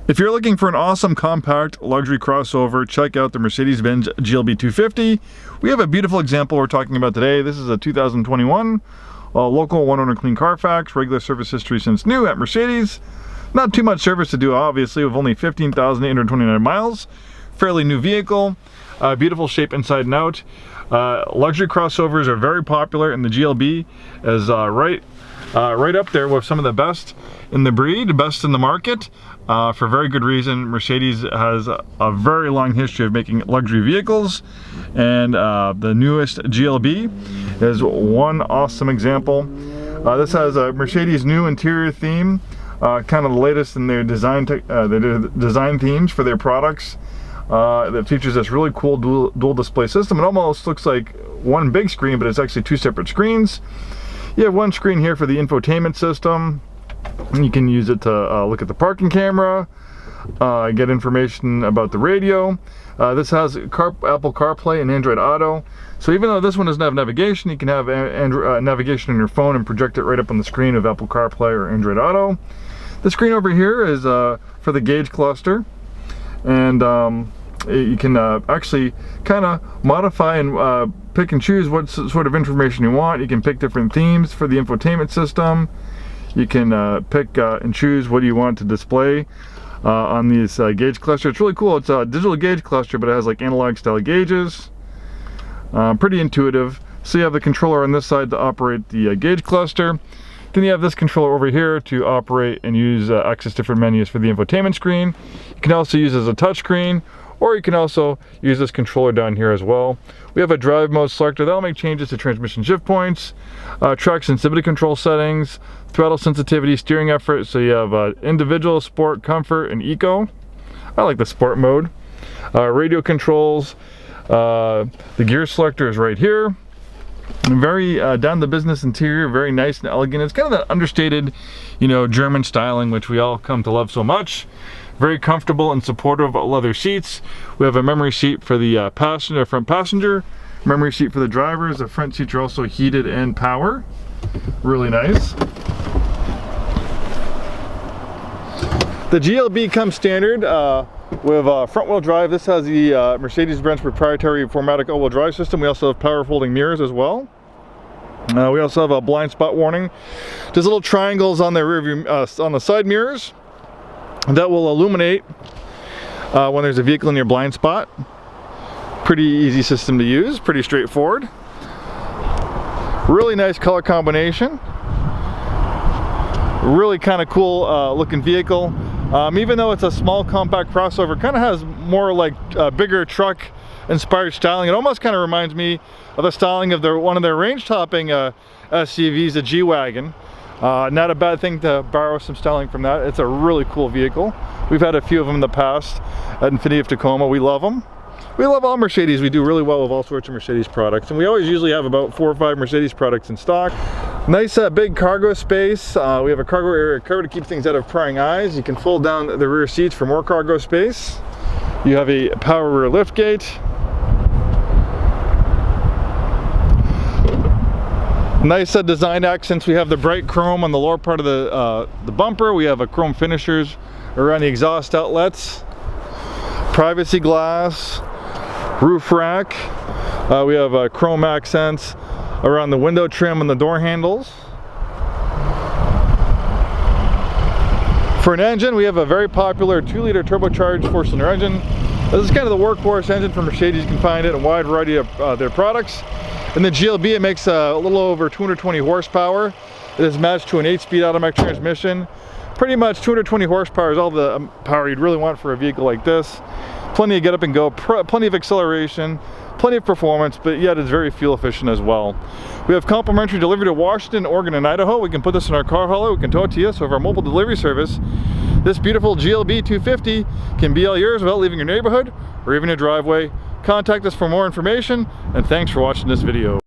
If you're looking for an awesome compact luxury crossover, check out the Mercedes-Benz GLB250. We have a beautiful example we're talking about today. This is a 2021 local one-owner clean Carfax, regular service history since new at Mercedes. Not too much service to do, obviously, with only 15,829 miles. Fairly new vehicle, beautiful shape inside and out. Luxury crossovers are very popular, and the GLB is right up there with some of the best in the breed, best in the market, for very good reason. Mercedes has a very long history of making luxury vehicles, and the newest GLB is one awesome example. This has a Mercedes new interior theme, kind of the latest in their design themes for their products. That features this really cool dual display system. It almost looks like one big screen, but it's actually two separate screens. You have one screen here for the infotainment system, and you can use it to look at the parking camera, get information about the radio. This has Apple CarPlay and Android Auto. So even though this one doesn't have navigation, you can have navigation on your phone and project it right up on the screen of Apple CarPlay or Android Auto. The screen over here is for the gauge cluster, and you can actually kind of modify and pick and choose what sort of information you want. You can pick different themes for the infotainment system. You can pick and choose what you want to display on this gauge cluster. It's really cool. It's a digital gauge cluster, but it has like analog style gauges. Pretty intuitive. So you have the controller on this side to operate the gauge cluster. Then you have this controller over here to operate and use access different menus for the infotainment screen. You can also use it as a touch screen, or you can also use this controller down here as well. We have a drive mode selector that'll make changes to transmission shift points, track sensitivity control settings, throttle sensitivity, steering effort. So you have individual, sport, comfort, and eco. I like the sport mode. Radio controls. The gear selector is right here. Very down the business interior, very nice and elegant. It's kind of that understated, German styling, which we all come to love so much. Very comfortable and supportive leather seats. We have a memory seat for the front passenger, memory seat for the drivers. The front seats are also heated and power. Really nice. The GLB comes standard with front-wheel drive. This has the Mercedes-Benz proprietary 4MATIC all-wheel drive system. We also have power folding mirrors as well. We also have a blind spot warning. There's little triangles on the rear view, on the side mirrors that will illuminate when there's a vehicle in your blind spot. Pretty easy system to use, pretty straightforward. Really nice color combination. Really kind of cool looking vehicle. Even though it's a small compact crossover, kind of has more like bigger truck inspired styling. It almost kind of reminds me of the styling of one of their range topping SUVs, the G-Wagon. Not a bad thing to borrow some styling from that. It's a really cool vehicle. We've had a few of them in the past at Infiniti of Tacoma. We love them. We love all Mercedes. We do really well with all sorts of Mercedes products, and we always usually have about 4 or 5 Mercedes products in stock. Nice big cargo space. We have a cargo area cover to keep things out of prying eyes. You can fold down the rear seats for more cargo space. You have a power rear lift gate. Nice design accents. We have the bright chrome on the lower part of the bumper. We have a chrome finishers around the exhaust outlets. Privacy glass, roof rack. We have chrome accents around the window trim and the door handles. For an engine, we have a very popular 2-liter turbocharged 4-cylinder engine. This is kind of the workhorse engine for Mercedes. You can find it in a wide variety of their products. In the GLB, it makes a little over 220 horsepower. It is matched to an 8-speed automatic transmission. Pretty much 220 horsepower is all the power you'd really want for a vehicle like this. Plenty of get up and go, plenty of acceleration, plenty of performance, but yet it's very fuel efficient as well. We have complimentary delivery to Washington, Oregon, and Idaho. We can put this in our car hauler. We can tow it to you. So with our mobile delivery service, this beautiful GLB 250 can be all yours without leaving your neighborhood or even your driveway. Contact us for more information, and thanks for watching this video.